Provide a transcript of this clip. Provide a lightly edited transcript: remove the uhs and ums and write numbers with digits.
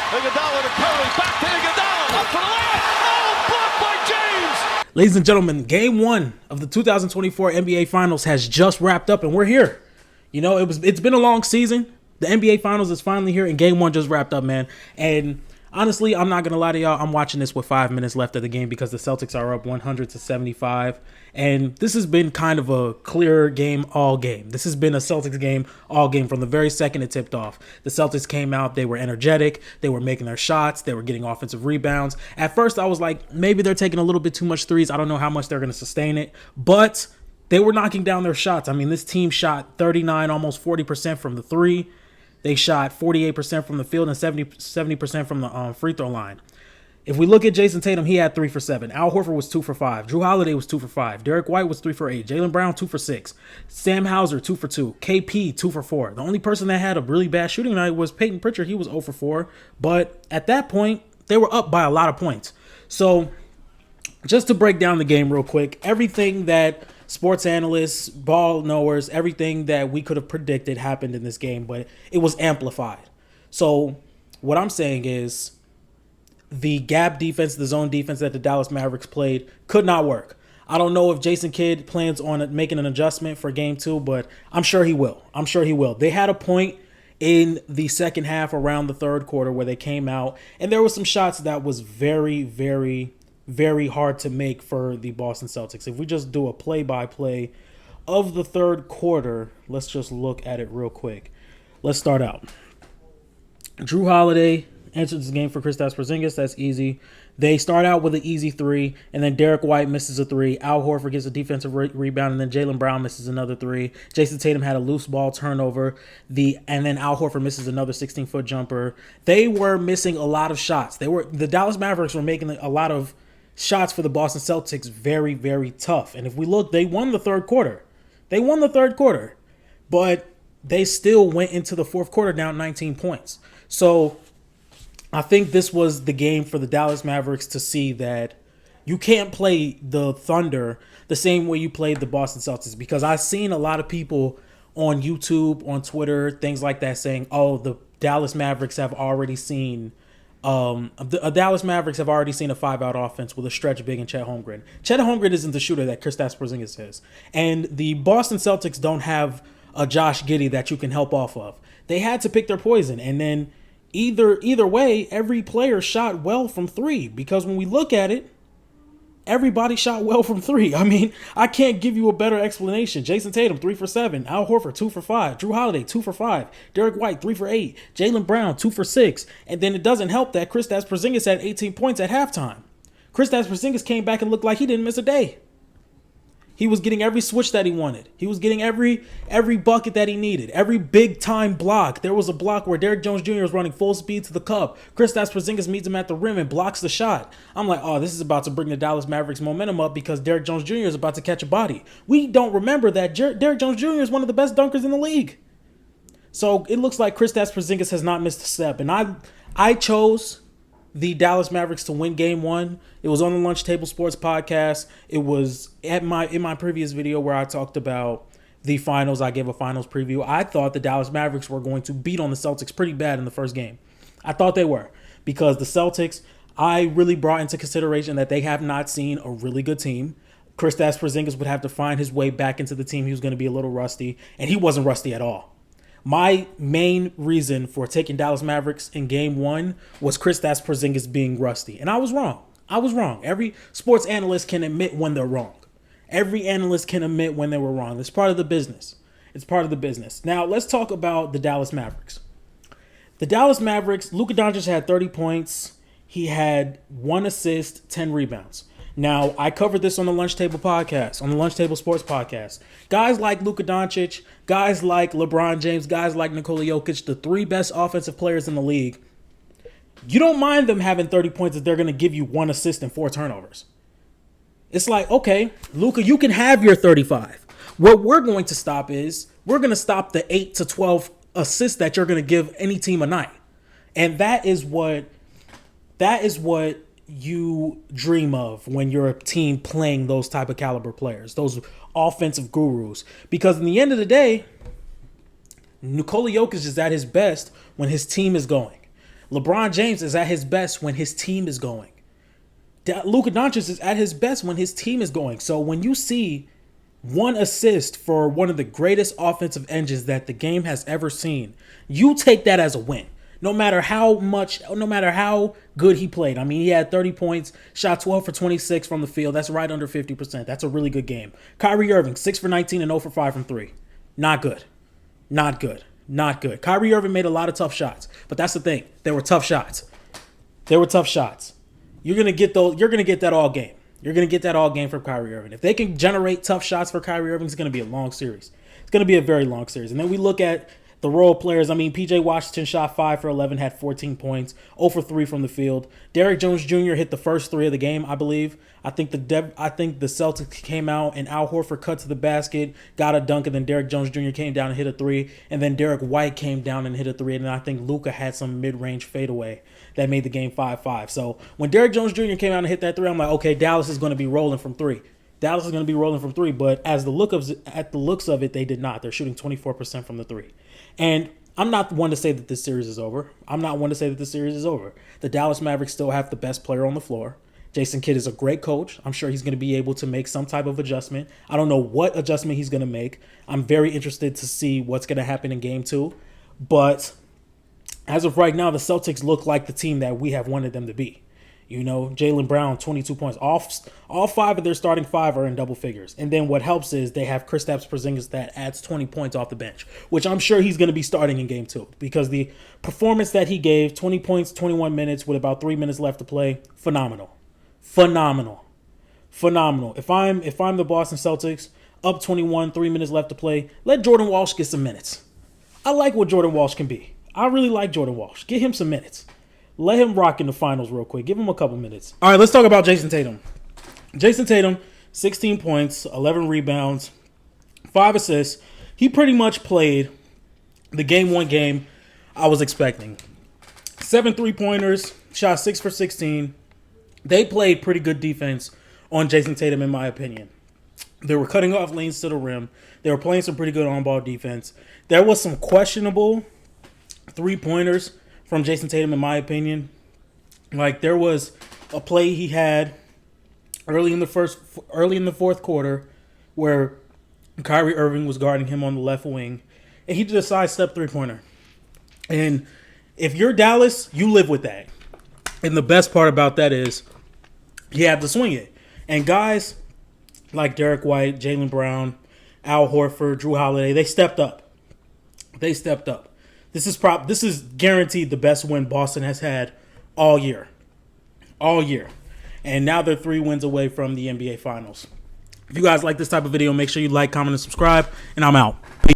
Iguodala to Curry, back to Iguodala, up for the layup. Oh, blocked by James. Ladies and gentlemen, Game 1 of the 2024 NBA Finals has just wrapped up, and we're here. You know, it's been a long season. The NBA Finals is finally here, and Game 1 just wrapped up, man. And honestly, I'm not going to lie to y'all. I'm watching this with 5 minutes left of the game because the Celtics are up 100-75. And this has been kind of a clear game all game. This has been a Celtics game all game from the very second it tipped off. The Celtics came out. They were energetic. They were making their shots. They were getting offensive rebounds. At first, I was like, maybe they're taking a little bit too much threes. I don't know how much they're going to sustain it. But they were knocking down their shots. I mean, this team shot 39, almost 40% from the three. They shot 48% from the field and 70% from the free throw line. If we look at Jason Tatum, he had 3 for 7. Al Horford was 2 for 5. Drew Holiday was 2 for 5. Derek White was 3 for 8. Jaylen Brown, 2 for 6. Sam Hauser, 2 for 2. KP, 2 for 4. The only person that had a really bad shooting night was Peyton Pritchard. He was 0 for 4. But at that point, they were up by a lot of points. So just to break down the game real quick, everything that sports analysts, ball knowers, everything that we could have predicted happened in this game, but it was amplified. So what I'm saying is the gap defense, the zone defense that the Dallas Mavericks played could not work. I don't know if Jason Kidd plans on making an adjustment for Game 2, but I'm sure he will. They had a point in the second half around the third quarter where they came out, and there were some shots that was very, very, very hard to make for the Boston Celtics. If we just do a play-by-play of the third quarter, let's just look at it real quick. Let's start out. Drew Holiday enters the game for Kristaps Porzingis. That's easy. They start out with an easy 3, and then Derek White misses a 3. Al Horford gets a defensive rebound, and then Jaylen Brown misses another 3. Jason Tatum had a loose ball turnover, and then Al Horford misses another 16-foot jumper. They were missing a lot of shots. The Dallas Mavericks were making a lot of shots for the Boston Celtics very, very tough. And if we look, they won the third quarter. But they still went into the fourth quarter down 19 points. So I think this was the game for the Dallas Mavericks to see that you can't play the Thunder the same way you played the Boston Celtics, because I've seen a lot of people on YouTube, on Twitter, things like that saying, oh, the Dallas Mavericks have already seen a 5-out offense with a stretch big and Chet Holmgren. Chet Holmgren isn't the shooter that Kristaps Porzingis is. And the Boston Celtics don't have a Josh Giddey that you can help off of. They had to pick their poison, and then either way, every player shot well from 3, because when we look at it, everybody shot well from 3. I mean, I can't give you a better explanation. Jason Tatum, 3 for 7. Al Horford, 2 for 5. Drew Holiday, 2 for 5. Derek White, 3 for 8. Jaylen Brown, 2 for 6. And then it doesn't help that Kristaps Porzingis had 18 points at halftime. Kristaps Porzingis came back and looked like he didn't miss a day. He was getting every switch that he wanted. He was getting every bucket that he needed. Every big-time block. There was a block where Derrick Jones Jr. was running full speed to the cup. Kristaps Porzingis meets him at the rim and blocks the shot. I'm like, oh, this is about to bring the Dallas Mavericks momentum up because Derrick Jones Jr. is about to catch a body. We don't remember that Derrick Jones Jr. is one of the best dunkers in the league. So it looks like Kristaps Porzingis has not missed a step. And I chose the Dallas Mavericks to win Game 1. It was on the Lunch Table Sports podcast. It was in my previous video where I talked about the finals. I gave a finals preview. I thought the Dallas Mavericks were going to beat on the Celtics pretty bad in the first game. I thought they were, because the Celtics, I really brought into consideration that they have not seen a really good team. Kristaps Porzingis would have to find his way back into the team. He was going to be a little rusty, and he wasn't rusty at all. My main reason for taking Dallas Mavericks in Game 1 was Kristaps Porzingis being rusty. And I was wrong. Every sports analyst can admit when they're wrong. Every analyst can admit when they were wrong. It's part of the business. Now, let's talk about the Dallas Mavericks. The Dallas Mavericks, Luka Doncic had 30 points. He had 1 assist, 10 rebounds. Now, I covered this on the Lunch Table podcast, on the Lunch Table Sports podcast. Guys like Luka Doncic, guys like LeBron James, guys like Nikola Jokic, the 3 best offensive players in the league, you don't mind them having 30 points if they're going to give you 1 assist and 4 turnovers. It's like, okay, Luka, you can have your 35. What we're going to stop is we're going to stop the 8 to 12 assists that you're going to give any team a night. And that is what you dream of when you're a team playing those type of caliber players, those offensive gurus. Because in the end of the day, Nikola Jokic is at his best when his team is going. LeBron James is at his best when his team is going. Luka Doncic is at his best when his team is going. So when you see one assist for one of the greatest offensive engines that the game has ever seen, you take that as a win. No matter how good he played. I mean, he had 30 points, shot 12 for 26 from the field. That's right under 50%. That's a really good game. Kyrie Irving, 6 for 19 and 0 for 5 from 3. Not good. Not good. Not good. Kyrie Irving made a lot of tough shots, but that's the thing. They were tough shots. They were tough shots. You're gonna get those. You're gonna get that all game. You're gonna get that all game from Kyrie Irving. If they can generate tough shots for Kyrie Irving, it's gonna be a long series. It's gonna be a very long series. And then we look at the role players. I mean, PJ Washington shot 5 for 11, had 14 points, 0 for 3 from the field. Derrick Jones Jr. hit the first 3 of the game, I believe. I think the Celtics came out and Al Horford cut to the basket, got a dunk, and then Derrick Jones Jr. came down and hit a 3, and then Derek White came down and hit a 3, and then I think Luka had some mid-range fadeaway that made the game 5-5. So when Derrick Jones Jr. came out and hit that 3, I'm like, okay, Dallas is going to be rolling from 3. Dallas is going to be rolling from 3, but at the looks of it, they did not. They're shooting 24% from the 3. And I'm not one to say that this series is over. The Dallas Mavericks still have the best player on the floor. Jason Kidd is a great coach. I'm sure he's going to be able to make some type of adjustment. I don't know what adjustment he's going to make. I'm very interested to see what's going to happen in Game 2. But as of right now, the Celtics look like the team that we have wanted them to be. You know, Jaylen Brown, 22 points. All 5 of their starting 5 are in double figures. And then what helps is they have Kristaps Porzingis that adds 20 points off the bench, which I'm sure he's going to be starting in Game 2 because the performance that he gave, 20 points, 21 minutes with about 3 minutes left to play, phenomenal. If I'm the Boston Celtics, up 21, 3 minutes left to play, let Jordan Walsh get some minutes. I like what Jordan Walsh can be. I really like Jordan Walsh. Get him some minutes. Let him rock in the finals real quick. Give him a couple minutes. All right, let's talk about Jason Tatum. Jason Tatum, 16 points, 11 rebounds, 5 assists. He pretty much played the Game 1 game I was expecting. 7 3-pointers, shot 6 for 16. They played pretty good defense on Jason Tatum, in my opinion. They were cutting off lanes to the rim. They were playing some pretty good on-ball defense. There was some questionable 3-pointers from Jason Tatum, in my opinion. Like, there was a play he had early in the fourth quarter where Kyrie Irving was guarding him on the left wing, and he did a sidestep 3-pointer. And if you're Dallas, you live with that. And the best part about that is he had to swing it. And guys like Derek White, Jaylen Brown, Al Horford, Drew Holiday, they stepped up. This is guaranteed the best win Boston has had all year. And now they're 3 wins away from the NBA Finals. If you guys like this type of video, make sure you like, comment, and subscribe. And I'm out. Peace.